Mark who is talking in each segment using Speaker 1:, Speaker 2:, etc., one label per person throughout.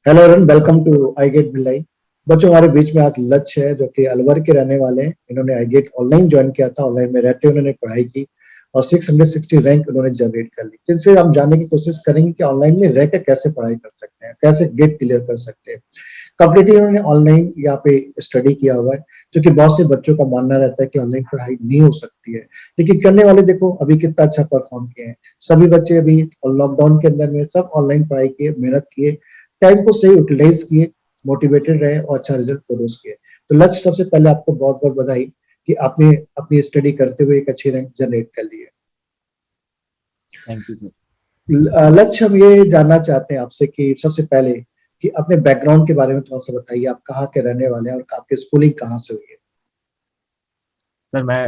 Speaker 1: Hello everyone, welcome to I gate Bhilai. बच्चों, हमारे बीच में आज लक्ष्य है जो कि अलवर के रहने वाले हैं। इन्होंने आई गेट ऑनलाइन ज्वाइन किया था। ऑनलाइन में रहते उन्होंने पढ़ाई की और 660 रैंक उन्होंने जनरेट कर ली, जिनसे हम जानने की कोशिश करेंगे कि ऑनलाइन में रह के कैसे पढ़ाई कर सकते हैं, कैसे गेट क्लियर कर सकते हैं। कंप्लीटली उन्होंने ऑनलाइन यहाँ पे स्टडी किया हुआ है, क्योंकि बहुत से बच्चों का मानना रहता है कि ऑनलाइन पढ़ाई नहीं हो सकती है, लेकिन करने वाले देखो अभी कितना अच्छा परफॉर्म किए हैं। सभी बच्चे अभी लॉकडाउन के अंदर में सब ऑनलाइन पढ़ाई किए, मेहनत किए, टाइम को सही यूटिलाइज किए, मोटिवेटेड रहे और अच्छा रिजल्ट प्रोड्यूस किए। तो लक्ष्य, सबसे पहले आपको बहुत बहुत बधाई कि आपने अपनी स्टडी करते हुए एक अच्छी रैंक जनरेट कर ली है।
Speaker 2: Thank you sir.
Speaker 1: लक्ष्य, हम ये जानना चाहते हैं आपसे कि सबसे पहले कि अपने बैकग्राउंड के बारे में थोड़ा सा बताइए। आप कहाँ के रहने वाले हैं और आपकी स्कूलिंग कहाँ से हुई है?
Speaker 2: सर मैं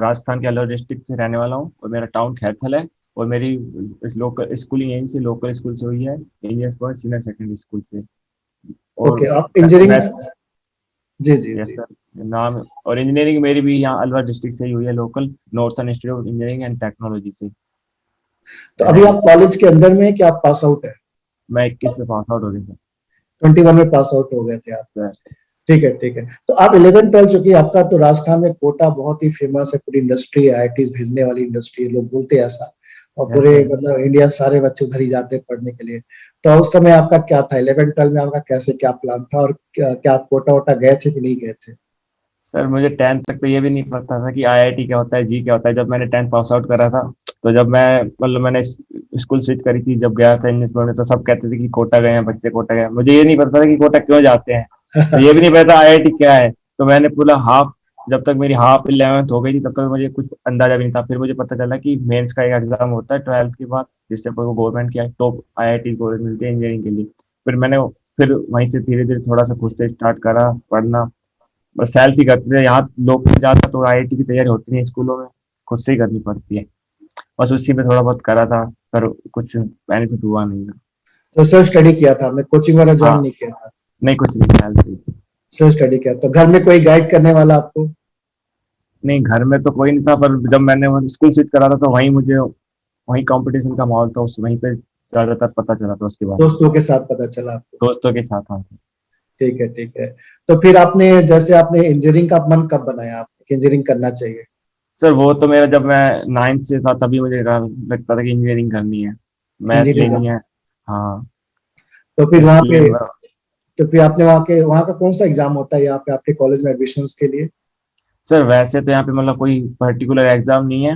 Speaker 2: राजस्थान के अलवर डिस्ट्रिक्ट से रहने वाला हूँ और मेरा टाउन खैरथल है। और मेरी लोकल स्कूलिंग यहीं से लोकल स्कूल से हुई है, Indians boys senior secondary school से। और
Speaker 1: ओके, आप इंजीनियरिंग।
Speaker 2: मैं
Speaker 1: जी जी
Speaker 2: यस
Speaker 1: जी।
Speaker 2: सर, नाम और इंजीनियरिंग मेरी भी यहाँ अलवर डिस्ट्रिक्ट से ही हुई है, local northern institute of engineering and technology से।
Speaker 1: तो
Speaker 2: मैंने
Speaker 1: अभी आप कॉलेज के अंदर में है कि आप पास आउट है?
Speaker 2: मैं 21 में पास आउट हो गया
Speaker 1: 21 में पास आउट हो गए थे आप?
Speaker 2: सर।
Speaker 1: ठीक है, ठीक है। तो आप 11 12, चूंकि आपका तो राजस्थान में कोटा बहुत ही फेमस है, पूरी इंडस्ट्री है, आईआईटीज भेजने वाली इंडस्ट्री है, लोग बोलते हैं ऐसा। और
Speaker 2: यस
Speaker 1: पूरे
Speaker 2: सर।
Speaker 1: मतलब इंडिया सारे बच्चे उधर ही जाते हैं पढ़ने के लिए। तो उस समय आपका क्या था, 11 12 में आपका कैसे क्या प्लान था, और क्या आप कोटा वोटा गए थे कि नहीं गए थे?
Speaker 2: सर मुझे 10th तक तो ये भी नहीं पता था कि आईआईटी क्या होता है, जी क्या होता है। जब मैंने 10th पास आउट करा था, तो जब मैंने स्कूल स्विच करी थी, जब गया था इंग्लिश में, तो सब कहते थे कि कोटा गए हैं बच्चे, कोटा गए हैं। मुझे ये नहीं पता था कि कोटा क्यों जाते हैं, और ये भी नहीं पता आईआईटी क्या है। तो मैंने पूरा हाफ, जब तक मेरी हाफ 11th हो गई थी तब तक मुझे कुछ अंदाजा भी नहीं था। फिर मुझे पता चला कि मेंस का एक एग्जाम होता है 12th के बाद, जिससे को गवर्नमेंट की टॉप आईआईटी कॉलेज मिलती है इंजीनियरिंग के लिए। फिर वहीं से धीरे धीरे थोड़ा सा खुद से स्टार्ट करा पढ़ना। बस सेल्फ ही करते थे, यहाँ लोग ज्यादा तो आईआईटी की तैयारी होती नहीं स्कूलों में, खुद से ही करनी पड़ती है। बस उसी में थोड़ा बहुत करा था, पर कुछ बेनिफिट हुआ नहीं था।
Speaker 1: तो सेल्फ स्टडी किया था आपने, कोचिंग वाला ज्वाइन
Speaker 2: हाँ,
Speaker 1: नहीं किया था?
Speaker 2: नहीं कुछ नहीं, सेल्फ ही।
Speaker 1: सेल्फ स्टडी किया, तो घर में कोई गाइड करने वाला आपको?
Speaker 2: नहीं, घर में तो कोई नहीं था, पर जब मैंने वो स्कूल स्विच करा था तो वहीं कंपटीशन का माहौल था, उस वहीं पे ज्यादातर पता चला था उसके बारे में।
Speaker 1: दोस्तों के साथ पता चला आपको?
Speaker 2: दोस्तों के साथ, हाँ सर।
Speaker 1: ठीक है, ठीक है। तो फिर आपने, जैसे आपने इंजीनियरिंग का मन कब बनाया आपको कि इंजीनियरिंग करना चाहिए?
Speaker 2: सर वो तो मेरा, जब मैं 9th से था तभी मुझे लगता था कि इंजीनियरिंग करनी है, मैथ लेनी
Speaker 1: इंजीनियरिंग।
Speaker 2: है। हाँ,
Speaker 1: तो फिर वहाँ पे,
Speaker 2: इसलिए
Speaker 1: तो फिर आपने वहाँ का कौन सा एग्जाम होता है यहाँ पे आपके कॉलेज में एडमिशन्स के लिए?
Speaker 2: सर वैसे तो यहाँ पे कोई पर्टिकुलर एग्जाम नहीं है,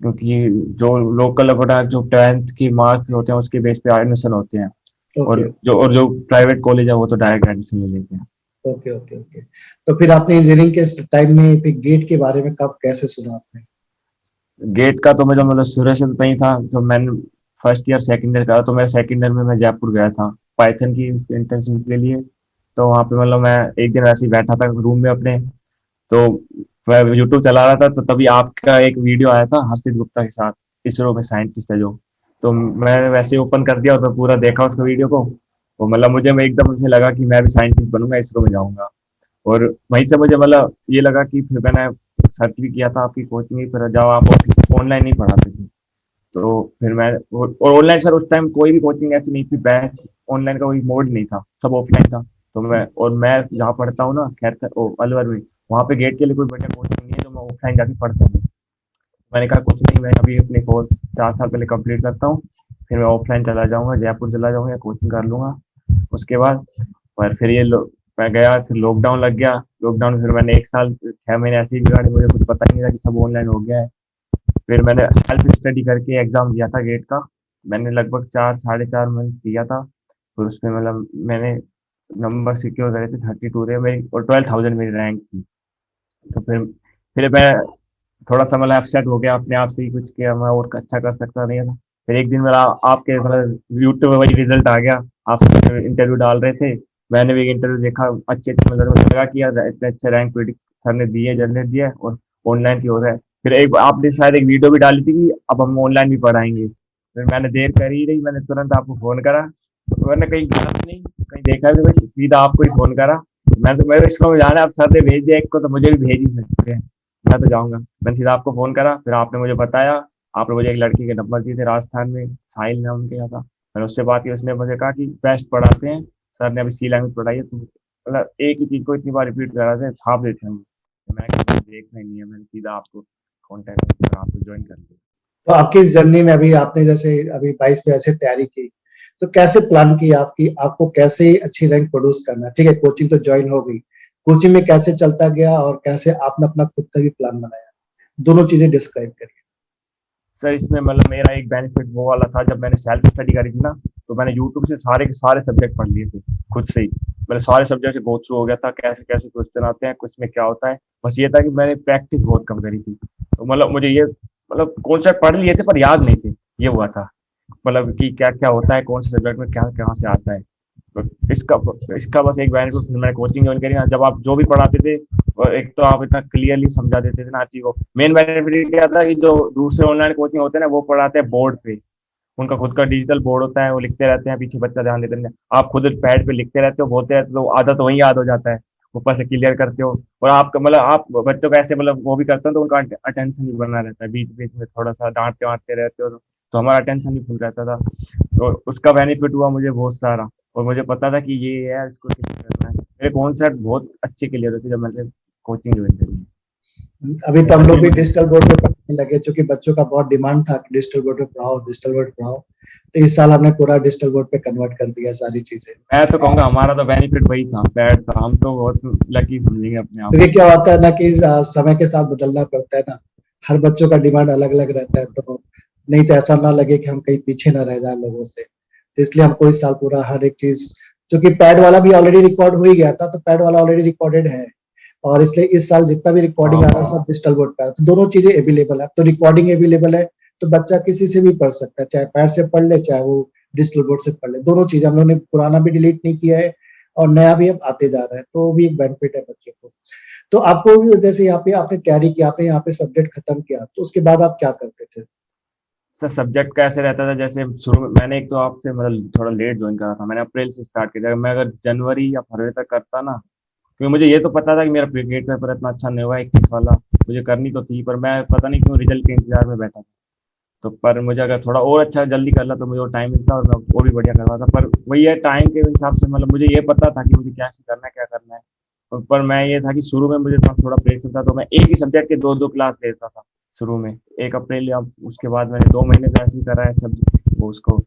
Speaker 2: क्योंकि जो लोकल अपना जो 10th की मार्क्स होते हैं उसके बेस पे एडमिशन होते हैं।
Speaker 1: ओके,
Speaker 2: और जो प्राइवेट कॉलेज है वो तो डायरेक्ट एडमिशन ले लेते हैं।
Speaker 1: Okay, okay, okay. तो फिर आपने इंजीनियरिंग के टाइम में फिर गेट के बारे में कब कैसे सुना आपने?
Speaker 2: गेट का तो मुझे शुरू से तो नहीं था। जब मैंने फर्स्ट ईयर सेकंड ईयर करा तो मेरे सेकंड ईयर में मैं जयपुर गया था पाइथन की इंटर्नशिप के लिए। तो वहाँ पे मैं एक दिन ऐसे ही बैठा था रूम में अपने, तो मैं यूट्यूब चला रहा था, तो तभी आपका एक वीडियो आया था हर्षित गुप्ता के साथ, इसरो में साइंटिस्ट है जो। तो मैंने वैसे ओपन कर दिया और मैं पूरा देखा उसका वीडियो को। तो मुझे मैं एकदम से लगा कि मैं भी साइंटिस्ट बनूंगा, इसरो में जाऊंगा। और वहीं से मुझे ये लगा कि फिर मैंने सर्च भी किया था आपकी कोचिंग की, फिर जब आप ऑनलाइन नहीं पढ़ाते थे, तो फिर मैं और ऑनलाइन सर उस टाइम कोई भी कोचिंग ऐसी नहीं थी, बेस्ट ऑनलाइन का कोई मोड नहीं था, सब ऑफलाइन था। तो मैं जहाँ पढ़ता हूँ ना, खैर अलवर में, वहाँ पे गेट के लिए कोई बढ़िया कोचिंग नहीं है जो मैं ऑफलाइन जाके पढ़ सकूँ। मैंने कहा कुछ नहीं, मैं अभी अपने कोर्स 4 साल पहले कंप्लीट करता हूँ, फिर मैं ऑफलाइन चला जाऊँगा, जयपुर चला जाऊँगा या कोचिंग कर लूँगा उसके बाद। पर फिर मैं गया, फिर लॉकडाउन लग गया। लॉकडाउन फिर मैंने 1 साल 6 महीने ऐसे ही बिगाड़े, मुझे कुछ पता ही नहीं था कि सब ऑनलाइन हो गया है। फिर मैंने सेल्फ स्टडी करके एग्जाम दिया था गेट का। मैंने लगभग 4 साढ़े 4 मंथ दिया था। फिर उसमें मैंने नंबर सिक्योर करे थे, 32 रहे मेरी, और 12,000 मेरी रैंक थी। तो फिर मैं थोड़ा सा अपसेट हो गया अपने आप से ही, कुछ किया मैं और अच्छा कर सकता नहीं था। फिर एक दिन मेरा आपके यूट्यूब में वही रिजल्ट आ गया, आप इंटरव्यू डाल रहे थे। मैंने भी इंटरव्यू देखा, अच्छे अच्छे मुझे लगा कि यार इतने अच्छे रैंक प्रेडिक्ट सर ने दिए, जनरेट दिया है, और ऑनलाइन की हो रहा है। फिर एक आपने शायद एक वीडियो भी डाली थी कि अब हम ऑनलाइन भी पढ़ाएंगे। फिर मैंने देर कर ही रही, मैंने तुरंत आपको फ़ोन करा। तो मैंने कहीं गलत नहीं, कहीं देखा भी नहीं, सीधा आपको ही फ़ोन करा। मेरे इसको जाना है, अब सर ने भेज दिया एक को, तो मुझे भी भेज ही सकते हैं, मैं तो जाऊँगा। मैंने सीधा आपको फ़ोन करा, फिर आपने मुझे बताया। आपने मुझे एक लड़की के नंबर दिए थे राजस्थान में, साहिल नाम उनके यहाँ था। मैंने उससे बात की, उसने मुझे कहा कि बेस्ट पढ़ाते हैं, सर ने अभी सी लैंग्वेज पढ़ाई है, तो मतलब एक ही चीज़ को इतनी बार रिपीट करा थे, छाप देते हैं। तो मैंने कहा देखना ही नहीं है, मैंने सीधा आपको कॉन्टैक्ट कर आपको ज्वाइन कर लिया।
Speaker 1: तो आपकी इस जर्नी में अभी आपने जैसे अभी 22 में ऐसे तैयारी की, तो कैसे प्लान की आपकी आपको कैसे अच्छी रैंक प्रोड्यूस करना है? ठीक है, कोचिंग तो ज्वाइन हो गई, कोचिंग में कैसे चलता गया और कैसे आपने अपना खुद का भी प्लान बनाया? दोनों चीजें डिस्क्राइब करिए।
Speaker 2: सर इसमें मतलब मेरा एक बेनिफिट वो वाला था, जब मैंने सेल्फ स्टडी करी थी ना, तो मैंने यूट्यूब से सारे के सारे सब्जेक्ट पढ़ लिए थे खुद से ही। मैंने सारे सब्जेक्ट से गो थ्रू हो गया था, कैसे कैसे क्वेश्चन आते हैं, किसमें क्या होता है। बस ये था कि मैंने प्रैक्टिस बहुत कम करी थी, तो मतलब मुझे ये मतलब कॉन्सेप्ट पढ़ लिए थे पर याद नहीं थे, ये हुआ था। मतलब कि क्या क्या होता है, कौन से सब्जेक्ट में क्या कहाँ से आता है। तो इसका इसका बस एक बेनिफिट, मैंने कोचिंग ज्वाइन करी ना, जब आप जो भी पढ़ाते थे, और एक तो आप इतना क्लियरली समझा देते थे ना चीज को। मेन बेनिफिट क्या था कि जो दूसरे ऑनलाइन कोचिंग होते हैं ना, वो पढ़ाते हैं बोर्ड पे, उनका खुद का डिजिटल बोर्ड होता है, वो लिखते रहते हैं, पीछे बच्चा ध्यान देते नहीं। आप खुद पैड पे लिखते रहते हो, बोलते रहते हो, तो आधा तो वही याद हो जाता है, ऊपर से क्लियर करते हो। और आपका मतलब आप बच्चों को ऐसे मतलब वो भी करते हो, तो उनका अटेंशन भी बना रहता है, बीच बीच में थोड़ा सा डांटते वांटते रहते हो, तो हमारा अटेंशन भी फुल रहता था। तो उसका बेनिफिट हुआ मुझे बहुत सारा, और मुझे पता था कि ये है, इसको क्लियर करना है। मेरे कॉन्सेप्ट बहुत अच्छे क्लियर होते जब मैंने कोचिंग ज्वाइन करी।
Speaker 1: अभी तो हम
Speaker 2: मतलब
Speaker 1: लोग
Speaker 2: ये
Speaker 1: भी
Speaker 2: मुझे,
Speaker 1: डिजिटल बोर्ड पे पढ़ने लगे, चूंकि बच्चों का बहुत डिमांड था कि डिजिटल बोर्ड पे पढ़ाओ, डिजिटल बोर्ड पे पढ़ाओ। तो इस साल हमने पूरा डिजिटल बोर्ड पे कन्वर्ट कर दिया सारी चीजें।
Speaker 2: मैं तो कहूँगा हमारा तो बेनिफिट वही था, पैड था, हम तो बहुत लकी समझेंगे अपने आप
Speaker 1: तो ये
Speaker 2: को।
Speaker 1: क्या होता है ना कि समय के साथ बदलना पड़ता है ना, हर बच्चों का डिमांड अलग अलग रहता है, तो नहीं तो ऐसा ना लगे कि हम कहीं पीछे ना रह जाए लोगों से। तो इसलिए हमको इस साल पूरा हर एक चीज, क्योंकि पैड वाला भी ऑलरेडी रिकॉर्ड हो ही गया था, तो पैड वाला ऑलरेडी रिकॉर्डेड है, और इसलिए इस साल जितना भी रिकॉर्डिंग आ रहा है सब डिजिटल बोर्ड पे आ रहा है, तो दोनों चीजें अवेलेबल है। तो रिकॉर्डिंग अवेलेबल है, तो बच्चा किसी से भी पढ़ सकता है, चाहे पैड से पढ़ ले चाहे वो डिजिटल बोर्ड से पढ़ ले। दोनों चीजें हम लोगों ने पुराना भी डिलीट नहीं किया है और नया भी अब आते जा रहा है, तो वो भी एक बेनिफिट है बच्चों को। तो आपको भी जैसे यहाँ पे आपने तैयारी की, आपने यहाँ पे सब्जेक्ट खत्म किया, तो उसके बाद आप क्या करते थे?
Speaker 2: सर सब्जेक्ट का ऐसे रहता था, जैसे शुरू में मैंने एक तो आपसे मतलब थोड़ा लेट ज्वाइन करा था, मैंने अप्रैल से स्टार्ट किया था। मैं अगर जनवरी या फरवरी तक करता ना, क्योंकि मुझे ये तो पता था कि मेरा गेट पेपर इतना अच्छा नहीं हुआ 21 वाला, मुझे करनी तो थी, पर मैं पता नहीं क्यों रिजल्ट के इंतजार में बैठा था। तो पर मुझे अगर थोड़ा और अच्छा जल्दी कर ला तो मुझे वो टाइम मिलता और मैं और भी बढ़िया करवाता। पर वही है, टाइम के हिसाब से मतलब मुझे ये पता था कि मुझे कैसे करना है, क्या करना है। पर मैं ये था कि शुरू में मुझे थोड़ा प्रेशर था, तो मैं एक ही सब्जेक्ट के दो दो क्लास लेता था शुरू में। 1 अप्रैल या उसके बाद मैंने 2 महीने तो ऐसे ही करा है सब वो उसको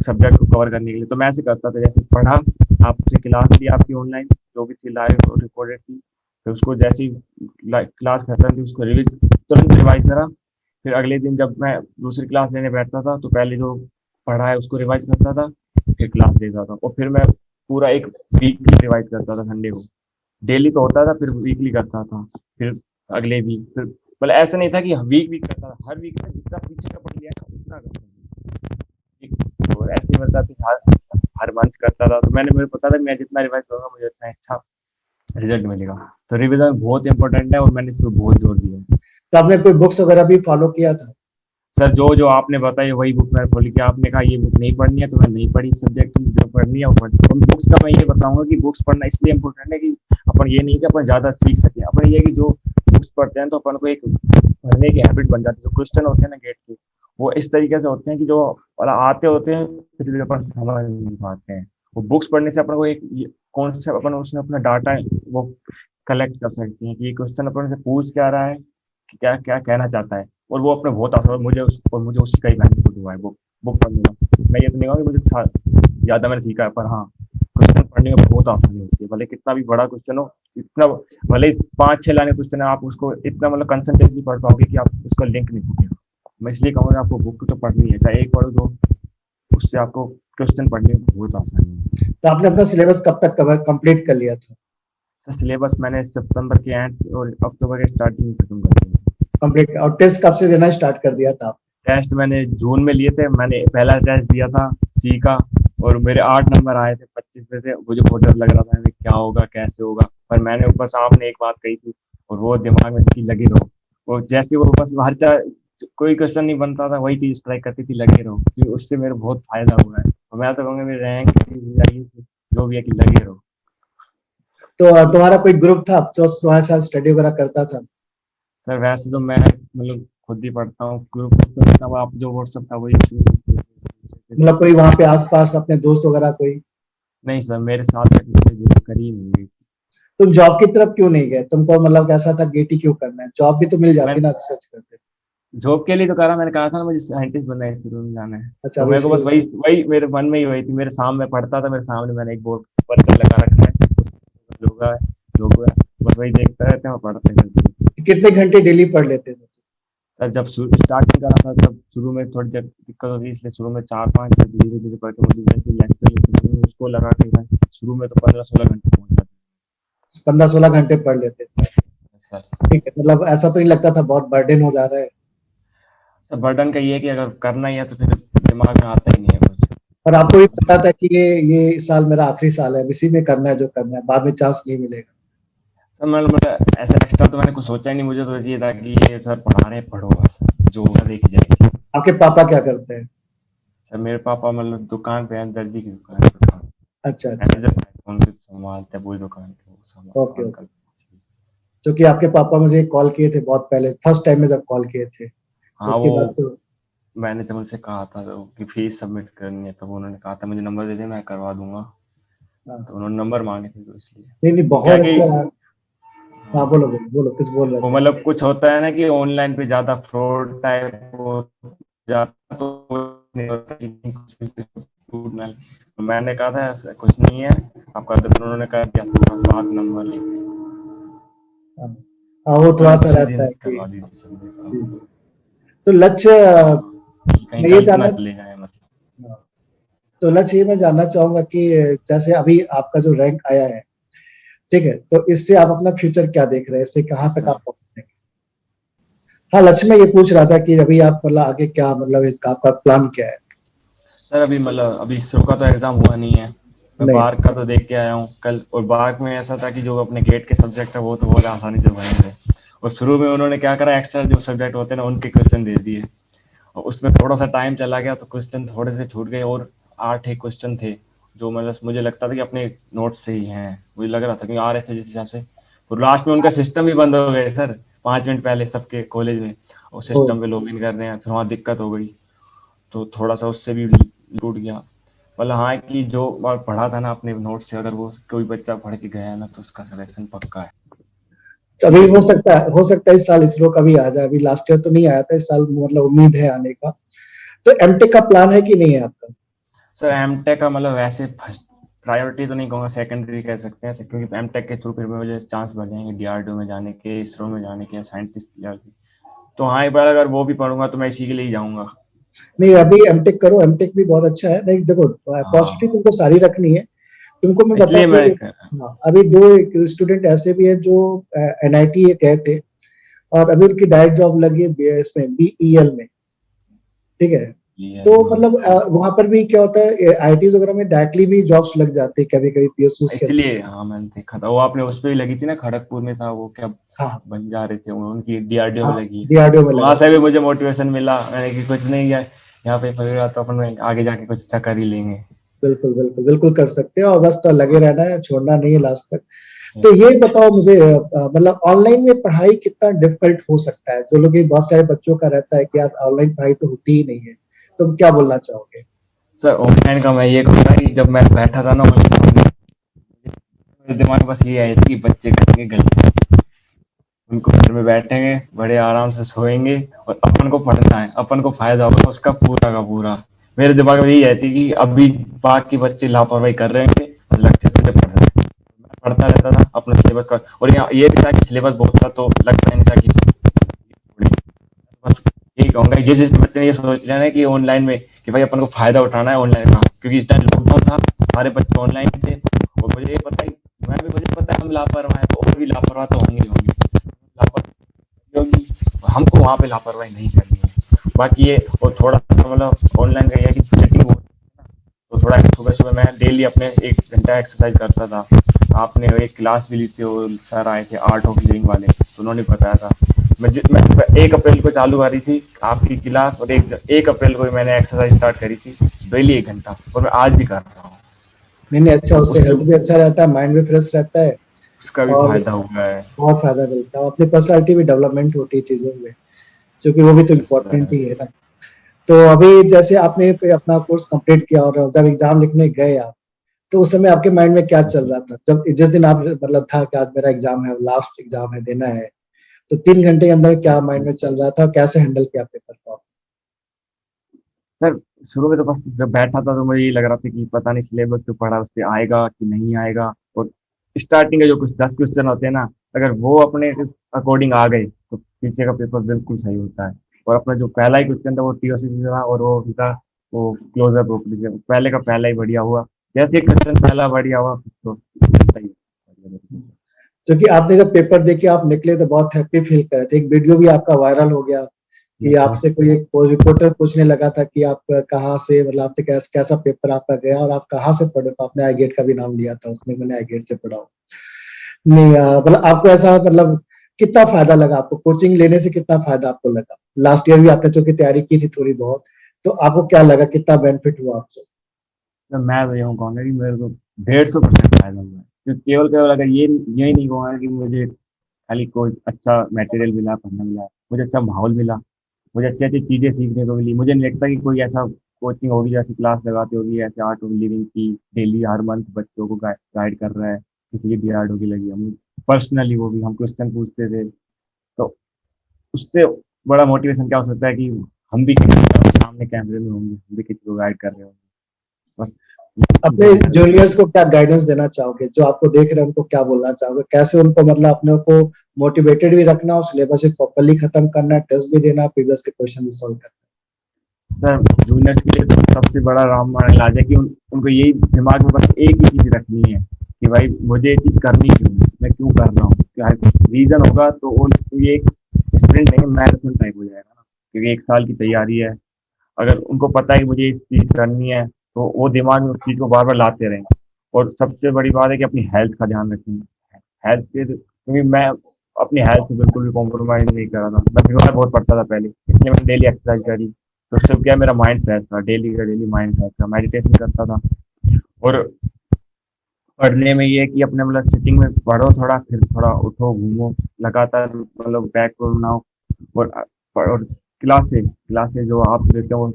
Speaker 2: सब्जेक्ट को कवर करने के लिए। तो मैं ऐसे करता था, जैसे पढ़ा, आपसे क्लास ली आपकी ऑनलाइन जो भी थी, लाइव और रिकॉर्डेड थी, फिर उसको जैसी क्लास खत्म थी उसको रिविज तुरंत रिवाइज करा। फिर अगले दिन जब मैं दूसरी क्लास लेने बैठता था, तो पहले जो पढ़ा है उसको रिवाइज करता था, फिर क्लास लेता था, और फिर मैं पूरा एक वीकली रिवाइज करता था संडे को। डेली तो होता था, फिर वीकली करता था, फिर अगले वीक, फिर मतलब ऐसा नहीं था कि वीक वीक करता था, हर वीक में जितना पीछे का पढ़ लिया ना उतना करता था। तो ऐसे ही मतलब कि हर मंथ करता था, तो मुझे पता था कि मैं जितना रिवाइज करूंगा मुझे उतना अच्छा रिजल्ट मिलेगा। तो रिविजन बहुत इंपॉर्टेंट है, और मैंने इस पर बहुत जोर दिया है।
Speaker 1: तो आपने कोई बुक्स वगैरह भी फॉलो किया था?
Speaker 2: सर जो जो आपने बताई वही बुक मैंने खोली, कि आपने कहा ये बुक नहीं पढ़नी है तो मैं नहीं पढ़ी, सब्जेक्ट की जो पढ़नी है वो पढ़ी। और बुक्स का मैं ये बताऊंगा कि बुक्स पढ़ना इसलिए इम्पोर्टेंट है कि अपन ये नहीं कि अपन ज़्यादा सीख सकें, अपन ये कि जो बुक्स पढ़ते हैं तो अपन को एक पढ़ने की हैबिट बन जाती है। जो क्वेश्चन होते हैं ना गेट के, वो इस तरीके से होते हैं कि जो मतलब आते होते हैं, फिर भी अपन समझ नहीं पाते हैं। वो बुक्स पढ़ने से अपन को एक कॉन्सेप्ट, अपन उसमें अपना डाटा वो कलेक्ट कर सकते हैं कि ये क्वेश्चन अपन से पूछ क्या रहा है, क्या क्या कहना चाहता है। और वो अपने बहुत आसान, मुझे उससे कई बेनिफिट हुआ है बुक बुक पढ़ने का। मैं ये तो नहीं कहूँगा कि मुझे ज़्यादा मैंने सीखा है, पर हाँ, क्वेश्चन पढ़ने में बहुत आसानी होती है, भले कितना भी बड़ा क्वेश्चन हो, इतना भले 5-6 लाइन क्वेश्चन है, आप उसको इतना मतलब कंसंट्रेटली पढ़ पाओगे कि आप उसका लिंक नहीं भूलेगा। मैं इसलिए कहूँगा आपको बुक तो पढ़नी है, चाहे एक पढ़ो दो, उससे आपको क्वेश्चन पढ़ने में बहुत आसानी है।
Speaker 1: तो आपने अपना सिलेबस कब तक कवर कंप्लीट कर लिया था?
Speaker 2: सर सिलेबस मैंने सितंबर के एंड और अक्टूबर के स्टार्टिंग में खत्म कर दिया।
Speaker 1: कंप्लीट, और टेस्ट कब से देना स्टार्ट कर दिया था?
Speaker 2: टेस्ट मैंने जून में लिए थे, मैंने पहला टेस्ट दिया था सी का, और मेरे 8 नंबर आए थे 25 में से। मुझे बहुत डर लग रहा था कि क्या होगा कैसे होगा, पर मैंने ऊपर साहब ने एक बात कही थी, और वो दिमाग में थी, लगे रहो। वो जैसे वो बस हर कोई क्वेश्चन नहीं बनता था, वही चीज ट्राई करती थी, लगे रहो, क्योंकि उससे मेरे बहुत फायदा हुआ है। और मैं तो कहूँगा मेरी रैंक जो भी है कि लगे रहो।
Speaker 1: तो तुम्हारा कोई ग्रुप था जो तुम्हारे साथ स्टडी वगैरह करता था?
Speaker 2: सर वैसे तो मैं मतलब खुद ही पढ़ता हूँ, ग्रुप तो नहीं था, आप जो व्हाट्सएप था वही।
Speaker 1: मतलब कोई वहां पे आसपास अपने दोस्त वगैरह कोई?
Speaker 2: नहीं सर, मेरे साथ में किसी ने जो करी नहीं है।
Speaker 1: तुम जॉब की तरफ क्यों नहीं गए? तुमको मतलब कैसा था गेटी क्यों करना है? जॉब भी तो मिल
Speaker 2: मैं
Speaker 1: जाती ना सर्च करते।
Speaker 2: जॉब के लिए तो करा, मैंने कहा था ना मुझे साइंटिस्ट बनना है, शुरू में जाना है।
Speaker 1: अच्छा,
Speaker 2: तो
Speaker 1: अभी
Speaker 2: मेरे को
Speaker 1: शुरू
Speaker 2: बस वही वही मेरे मन में ही वही थी, मेरे सामने पढ़ता था, मेरे सामने मैंने एक बोर्ड पर लगा रखा है, योगा है, योग है, बस वही देखता रहते हैं और पढ़ते रहते हैं।
Speaker 1: कितने घंटे डेली पढ़ लेते थे?
Speaker 2: सर जब स्टार्टिंग करा था, तब शुरू में थोड़ी देर दिक्कत होती, इसलिए शुरू में 4-5, फिर धीरे धीरे करके मोटिवेशन लेक्चर उसको लगा के मैं शुरू में तो 15-16 घंटे पहुंच जाता
Speaker 1: 15-16 घंटे पढ़ लेते थे?
Speaker 2: था सर।
Speaker 1: ठीक है, मतलब ऐसा तो नहीं लगता था बहुत बर्डन हो जा रहा है?
Speaker 2: सर बर्डन का ये है कि अगर करना ही है तो फिर दिमाग में आता ही नहीं है कुछ।
Speaker 1: और आपको भी पता था कि ये साल मेरा आखिरी साल है, इसी में करना है जो करना है, बाद में चांस नहीं मिलेगा?
Speaker 2: सर मतलब ऐसा एक्स्ट्रा तो मैंने कुछ सोचा ही नहीं, मुझे तो ये था कि ये सर पढ़ा रहे हैं, पढ़ो बस, जो होगा देखी जाएगी।
Speaker 1: आपके पापा क्या करते हैं?
Speaker 2: सर मेरे पापा मतलब दुकान पे हैं, दर्जी की दुकान है,
Speaker 1: अच्छा अच्छा
Speaker 2: मैनेजर
Speaker 1: अच्छा।
Speaker 2: हैं, उनके संभालते हैं पूरी दुकान को, वो
Speaker 1: ओके
Speaker 2: संभाल
Speaker 1: ओके।
Speaker 2: कर।
Speaker 1: जो कि आपके पापा मुझे कॉल किए थे बहुत पहले, फर्स्ट टाइम में जब कॉल किए थे,
Speaker 2: हाँ
Speaker 1: उसके
Speaker 2: वो
Speaker 1: बाद तो
Speaker 2: मैंने जब उनसे कहा था तो कि फीस सबमिट करनी है, तब उन्होंने कहा था मुझे नंबर दे दे मैं करवा दूंगा।
Speaker 1: हाँ।
Speaker 2: तो उन्होंने नंबर मांगे थे तो इसलिए।
Speaker 1: नहीं नहीं,
Speaker 2: वो क्या
Speaker 1: बहुत
Speaker 2: कि
Speaker 1: अच्छा यार। हाँ, बोलो बोलो बोलो, कुछ बोल रहे
Speaker 2: वो
Speaker 1: थे?
Speaker 2: मतलब कुछ होता है ना कि ऑनलाइन पे ज्यादा फ्रॉड टाइप हो जाता, तो नहीं होता कि झूठ ना। तो मैंने कहा था ऐसा कुछ नहीं है, आप कर दो, फिर उन्होंने कर दिया था, सात नंबर लेके
Speaker 1: हाँ हाँ, वो थोड़ा
Speaker 2: मैंने
Speaker 1: सा
Speaker 2: उसी
Speaker 1: रहता
Speaker 2: दिन
Speaker 1: है कि
Speaker 2: करवा दी थी सबमिट।
Speaker 1: जी जी। तो लक्ष्य
Speaker 2: हाँ कि कहीं
Speaker 1: मैं ये
Speaker 2: गलत ना
Speaker 1: जानना
Speaker 2: चले जाए मतलब।
Speaker 1: हाँ, तो लक्ष्य ये मैं जानना चाहूंगा कि जैसे अभी आपका जो रैंक आया है, ठीक है, तो इससे आप अपना फ्यूचर क्या देख रहे हैं? इससे कहाँ
Speaker 2: यस
Speaker 1: तक
Speaker 2: सर।
Speaker 1: आप पहुंचेंगे? हाँ, लक्ष्य में ये पूछ रहा था कि अभी आप मतलब आगे क्या, मतलब इसका आपका प्लान क्या है?
Speaker 2: सर अभी मतलब अभी इसरो का तो एग्जाम हुआ नहीं है, मैं
Speaker 1: नहीं।
Speaker 2: बार्क का तो देख के आया हूँ कल, और बार्क में ऐसा था कि जो अपने गेट के सब्जेक्ट है वो तो बहुत आसानी से बने थे, और शुरू में उन्होंने क्या करा, एक्स्ट्रा जो सब्जेक्ट होते हैं ना उनके क्वेश्चन दे दिए, और उसमें थोड़ा सा टाइम चला गया तो क्वेश्चन थोड़े से छूट गए, और 8 एक क्वेश्चन थे जो मतलब मुझे लगता था कि अपने नोट से ही हैं, मुझे लग रहा था क्योंकि आ रहे थे जिस हिसाब से। तो लास्ट में उनका सिस्टम ही बंद हो गए सर, 5 मिनट पहले सबके कॉलेज में, और
Speaker 1: ओ,
Speaker 2: सिस्टम पे लॉग इन कर रहे हैं, फिर वहाँ दिक्कत हो गई, तो थोड़ा सा उससे भी टूट गया। मतलब हाँ कि जो बार पढ़ा था ना अपने नोट से, अगर वो कोई बच्चा पढ़ के गया ना तो उसका सिलेक्शन पक्का है।
Speaker 1: तो अभी हो सकता है इस साल इसरो का भी आ जाए। अभी लास्ट ईयर तो नहीं आया था, इस साल मतलब उम्मीद है आने का। तो एमटेक का प्लान है कि नहीं है आपका?
Speaker 2: सर एमटेक का मतलब वैसे प्रायोरिटी तो नहीं कहूँगा, सेकेंडरी कह सकते हैं, क्योंकि एमटेक के थ्रू फिर मुझे चांस बढ़ जाएंगे डीआरडीओ में जाने के, इसरो में जाने के, साइंटिस्ट जाके। तो हाँ एक बार अगर वो भी पढ़ूंगा तो मैं इसी के लिए ही जाऊंगा।
Speaker 1: नहीं, अभी एमटेक करो, एमटेक भी बहुत अच्छा है। नहीं देखो, अपॉर्चुनिटी
Speaker 2: हाँ
Speaker 1: तुमको सारी रखनी है। तुमको मैं
Speaker 2: इसलिए
Speaker 1: बताऊं
Speaker 2: मैं
Speaker 1: हाँ, अभी दो एक स्टूडेंट ऐसे भी हैं जो एनआईटी गए थे, और अभी उनकी डायरेक्ट जॉब लगी है इसमें बीईएल में। ठीक है।
Speaker 2: ये
Speaker 1: तो
Speaker 2: हाँ
Speaker 1: मतलब वहां पर भी क्या होता है, आईटीज वगैरह में डायरेक्टली भी जॉब्स लग जाती है कभी कभी पीएसयूज के अंदर।
Speaker 2: इसलिए हाँ मैंने देखा था वो आपने उस पे भी लगी थी ना, खड़गपुर में था वो, क्या
Speaker 1: हाँ
Speaker 2: बन जा रहे थे उनकी डीआरडीओ
Speaker 1: हाँ,
Speaker 2: में लगी है।
Speaker 1: डीआरडीओ में
Speaker 2: तो
Speaker 1: लगा
Speaker 2: वहां
Speaker 1: था।
Speaker 2: से भी मुझे मोटिवेशन मिला, मैंने कि कुछ नहीं है, यहाँ पे पड़ेगा तो अपन आगे जाके कुछ अच्छा कर ही लेंगे।
Speaker 1: बिल्कुल बिल्कुल बिल्कुल कर सकते हो, और बस तो लगे रहना है, छोड़ना नहीं है लास्ट तक। तो
Speaker 2: Yes,
Speaker 1: ये बताओ मुझे, मतलब ऑनलाइन में पढ़ाई कितना डिफिकल्ट हो सकता है? जो लोग, ये बहुत सारे बच्चों का रहता है कि यार ऑनलाइन पढ़ाई तो होती ही नहीं है, तुम क्या बोलना चाहोगे?
Speaker 2: सर ऑनलाइन का मैं ये कहूँगा कि जब मैं बैठा था ना मेरे दिमाग में बस ये है कि बच्चे करेंगे गलती, उनको घर में बैठेंगे बड़े आराम से सोएंगे, और अपन को पढ़ना है, अपन को फायदा होगा उसका पूरा का पूरा। मेरे दिमाग में यही रहती कि अभी बाकी बच्चे लापरवाही कर रहे हैं, बस लक्ष्य से पढ़ रहे हैं, मैं पढ़ता रहता था अपने सिलेबस का, और यहाँ ये भी था कि सिलेबस बहुत था तो लगता नहीं था कि बस यही कहूंगा कि जिस बच्चे ने ये सोच लिया ना कि ऑनलाइन में कि भाई अपन को फायदा उठाना है ऑनलाइन का, क्योंकि इस टाइम लॉकडाउन था, सारे बच्चे ऑनलाइन थे, और मुझे ये पता है, मुझे पता है हम लापरवाह हैं, तो और भी लापरवाह तो होंगे ही होंगे, लापरवाही होगी, हमको वहाँ पे लापरवाही नहीं करनी है। बाकी ये और थोड़ा सा मतलब ऑनलाइन का ये है कि चीटिंग, तो थोड़ा सुबह सुबह मैं डेली अपने 1 घंटा एक्सरसाइज करता था। आपने एक क्लास भी ली थी, वो सर आए थे आर्ट ऑफ लिविंग वाले, तो उन्होंने बताया था, मैं 1 अप्रैल को चालू करी थी आपकी क्लास, और 1 अप्रैल को मैंने एक्सरसाइज स्टार्ट करी थी, डेली 1 घंटा, और मैं आज भी कर रहा हूँ।
Speaker 1: नहीं नहीं, अच्छा,
Speaker 2: तो
Speaker 1: उससे
Speaker 2: उससे
Speaker 1: हेल्थ भी अच्छा रहता है, माइंड भी फ्रेश रहता है,
Speaker 2: उसका भी
Speaker 1: और
Speaker 2: फायदा हुआ है।
Speaker 1: बहुत फायदा मिलता है, और अपनी पर्सनैलिटी भी डेवलपमेंट होती है चीजों में, क्योंकि वो भी तो इम्पोर्टेंट ही है ना। तो अभी जैसे आपने अपना कोर्स कंप्लीट किया और जब एग्जाम लिखने गए आप, तो उस समय आपके माइंड में क्या चल रहा था? जब जिस दिन आप मतलब था कि आज मेरा एग्ज़ाम है, लास्ट एग्ज़ाम है, देना है, तो 3 घंटे के अंदर क्या माइंड में चल रहा था और कैसे हैंडल किया पेपर को?
Speaker 2: सर शुरू में तो बस जब बैठा था तो मुझे ये लग रहा था कि पता नहीं सिलेबस जो पढ़ा उससे आएगा कि नहीं आएगा। और स्टार्टिंग के जो कुछ 10 क्वेश्चन होते हैं ना, अगर वो अपने अकॉर्डिंग आ गए तो पीछे का पेपर बिल्कुल सही होता है। और अपना जो पहला ही क्वेश्चन था वो टीओसी से था, और वो भी था वो क्लोजर प्रॉपर्टी से। पहले का पहला ही बढ़िया हुआ। जैसे ही क्वेश्चन पहला बढ़िया हुआ तो सही हुआ।
Speaker 1: क्योंकि आपने जब पेपर दे के आप निकले तो बहुत हैप्पी फील कर रहे थे। एक वीडियो भी आपका वायरल हो गया कि आपसे कोई एक रिपोर्टर पूछने लगा था कि आप कहाँ से, मतलब आपने कैसा पेपर आपका गया और आप कहाँ से पढ़े, तो आपने आई गेट का भी नाम लिया था उसमें, मैंने आई गेट से पढ़ा हूँ। नहीं मतलब आपको ऐसा, मतलब कितना फायदा लगा आपको कोचिंग लेने से, कितना फायदा आपको लगा? लास्ट ईयर भी आपने चूंकि तैयारी की थी थोड़ी बहुत, तो आपको क्या लगा, कितना बेनिफिट हुआ आपको?
Speaker 2: तो मैं तो यूँ कहूँगा कि मेरे को 150% फायदा हुआ है। क्योंकि केवल केवल अगर ये नहीं कहूँगा कि मुझे खाली कोई अच्छा मटेरियल मिला, पढ़ना मिला, मुझे अच्छा माहौल मिला, मुझे अच्छी-अच्छी चीज़ें सीखने को मिली। मुझे नहीं लगता कि कोई ऐसा कोचिंग होगी जैसी क्लास लगाती होगी, ऐसे आर्ट ऑफ लिविंग की डेली हर मंथ बच्चों को गाइड कर रहा है, किसी की डीआरडो की लगी है। पर्सनली वो भी हम क्वेश्चन पूछते थे, तो उससे बड़ा मोटिवेशन क्या हो सकता है कि हम भी किसी तरह सामने कैमरे में होंगे, हम भी किसी को गाइड कर रहे होंगे। बस यही
Speaker 1: अपने
Speaker 2: बढ़िया लगा।
Speaker 1: जूनियर्स को क्या गाइडेंस देना चाहोगे, जो आपको देख रहे हैं उनको क्या बोलना चाहोगे, कैसे उनको मतलब अपने को मोटिवेटेड भी रखना और सिलेबस प्रॉपर्ली खत्म करना है, टेस्ट भी देना, प्रीवियस के क्वेश्चन भी सॉल्व करना?
Speaker 2: सर जूनियर्स के लिए तो सबसे बड़ा रामबाण इलाज है कि उनको यही दिमाग में बस एक ही चीज़ रखनी है कि भाई मुझे ये चीज़ करनी क्यों है, मैं क्यों कर रहा हूँ। क्या रीज़न होगा तो वो ये एक स्प्रिंट नहीं मैराथन टाइप हो जाएगा ना, क्योंकि 1 साल की तैयारी है। अगर उनको पता है कि मुझे ये चीज़ करनी है तो वो दिमाग में उस चीज़ को बार बार लाते रहेंगे। और सबसे बड़ी बात है कि अपनी हेल्थ का ध्यान रखें। हेल्थ के, क्योंकि मैं अपनी हेल्थ से बिल्कुल भी कॉम्प्रोमाइज़ नहीं कर रहा था। मैं बीमार बहुत पड़ता था पहले, इसलिए मैंने डेली एक्सरसाइज करी। तो उससे क्या मेरा माइंड फ्रेश था, डेली का डेली माइंड फ्रेश था, मेडिटेशन करता था। और पढ़ने में ये है कि अपने मतलब सिटिंग में पढ़ो थोड़ा, फिर थोड़ा उठो, घूमो, लगातार मतलब बैक को बनाओ। और और क्लासेस क्लासेस जो आप देते हो,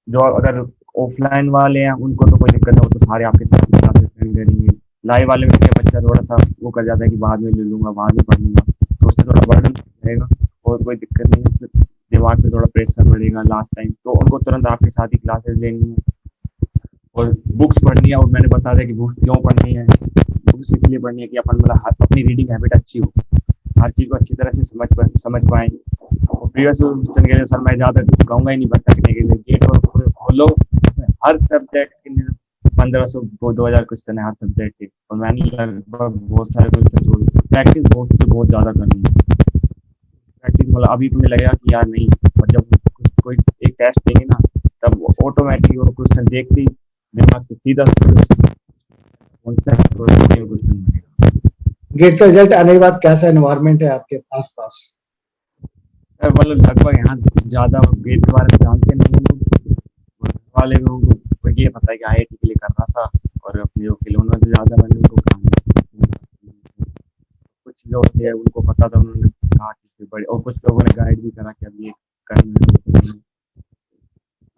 Speaker 2: जो अगर ऑफलाइन वाले हैं उनको तो कोई दिक्कत नहीं, वो तो सारे आपके साथ क्लासेस अटेंड करेंगे। लाइव वाले में क्या बच्चा थोड़ा सा वो कर जाता है कि बाद में ले लूँगा, बाद में पढ़ लूँगा, तो उससे थोड़ा बर्डन रहेगा। और कोई दिक्कत नहीं है, फिर दिमाग पे थोड़ा प्रेशर बढ़ेगा लास्ट टाइम, तो उनको तुरंत आपके साथ ही क्लासेस लेनी है और बुक्स पढ़नी है। और मैंने बता दिया कि बुक्स क्यों पढ़नी है। बुक्स इसलिए पढ़नी है कि अपन मतलब अपनी रीडिंग हैबिट अच्छी हो, हर चीज़ को अच्छी तरह से समझ पाएँ। और प्रीवियस क्वेश्चन के लिए सर मैं ज़्यादा कुछ कहूँगा ही नहीं भटकने के लिए, गेट और पूरे खोलो, हर सब्जेक्ट के लिए 1500 2000 क्वेश्चन है हर सब्जेक्ट के, और मैंने लगभग बहुत सारे क्वेश्चन छोड़े। प्रैक्टिस बहुत ज़्यादा करनी है। प्रैक्टिस मतलब अभी तुम्हें लगेगा कि यार नहीं, और जब कोई एक टेस्ट देंगे ना, तब ऑटोमेटिक वो क्वेश्चन देखते ही दिमाग से सीधा कॉन्सेप्ट क्वेश्चन बनेगा।
Speaker 1: गेट का रिजल्ट आने के बाद कैसा एनवायरनमेंट है आपके आस-पास?
Speaker 2: मतलब लगभग यहाँ ज़्यादा गेट के बारे में जानते नहीं हैं लोग। घर वाले लोगों को ये पता है कि आईआईटी के लिए कर रहा था, और अपने जो खिलौनों से ज़्यादा मैंने उनको कहा। कुछ जो थे उनको पता था, उन्होंने कहा कि इससे बड़े, और कुछ लोगों ने गाइड भी करा कि अब ये करना है, वो करना है।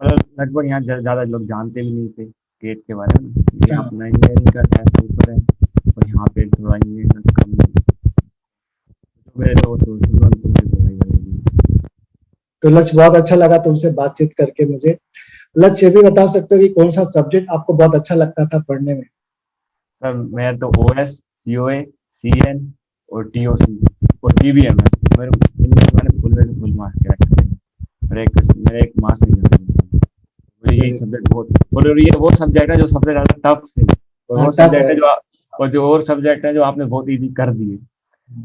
Speaker 2: मतलब लगभग यहाँ ज़्यादा लोग जानते भी नहीं थे गेट के बारे में। ये
Speaker 1: हाँ,
Speaker 2: अपना इंजीनियरिंग का टेस्ट पेपर है, और यहाँ पे थोड़ा इंजीनियरिंग का कम है। जो मेरे दोस्त हैं उन्होंने तो मुझे बताई बताई।
Speaker 1: तो लक्ष्य बहुत अच्छा लगा तुमसे बातचीत करके मुझे। लक्ष्य ये भी बता सकते हो कि कौन-सा सब्जेक्ट आपको बहुत अच्छा लगता था पढ़ने में?
Speaker 2: सर मैं तो ओएस, सीओए, सीएन और टीओसी और टीबीएमएस, मेरे इनमें से मैंने फुल में से फुल मार्क्स क्रैक करे हैं। मेरा एक मार्क्स नहीं आता। मुझे यही
Speaker 1: चलिए,
Speaker 2: सब्जेक्ट बहुत, और ये वो सब्जेक्ट है जो सबसे ज़्यादा टफ थे, और
Speaker 1: हाँ,
Speaker 2: वो
Speaker 1: टफ
Speaker 2: सब्जेक्ट
Speaker 1: है।
Speaker 2: है और जो और सब्जेक्ट है जो आपने बहुत ईज़ी कर दिए।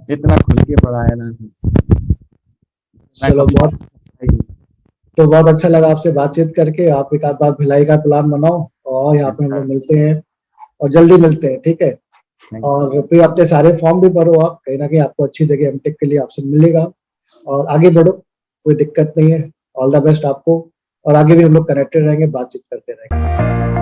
Speaker 2: इतना खुल के पढ़ाया ना, मैं
Speaker 1: चलो
Speaker 2: कभी
Speaker 1: बहुत तो बहुत अच्छा लगा आपसे बातचीत करके। आप एक आध बार भिलाई का प्लान बनाओ और यहाँ पे हम लोग मिलते हैं और जल्दी मिलते हैं, ठीक है?
Speaker 2: थैंक
Speaker 1: और फिर अपने सारे फॉर्म भी भरो आप, कहीं न कहीं आपको अच्छी जगह एमटेक के लिए ऑप्शन मिलेगा और आगे बढ़ो, कोई दिक्कत नहीं है। ऑल द बेस्ट आपको और आगे भी हम लोग कनेक्टेड रहेंगे, बातचीत करते रहेंगे।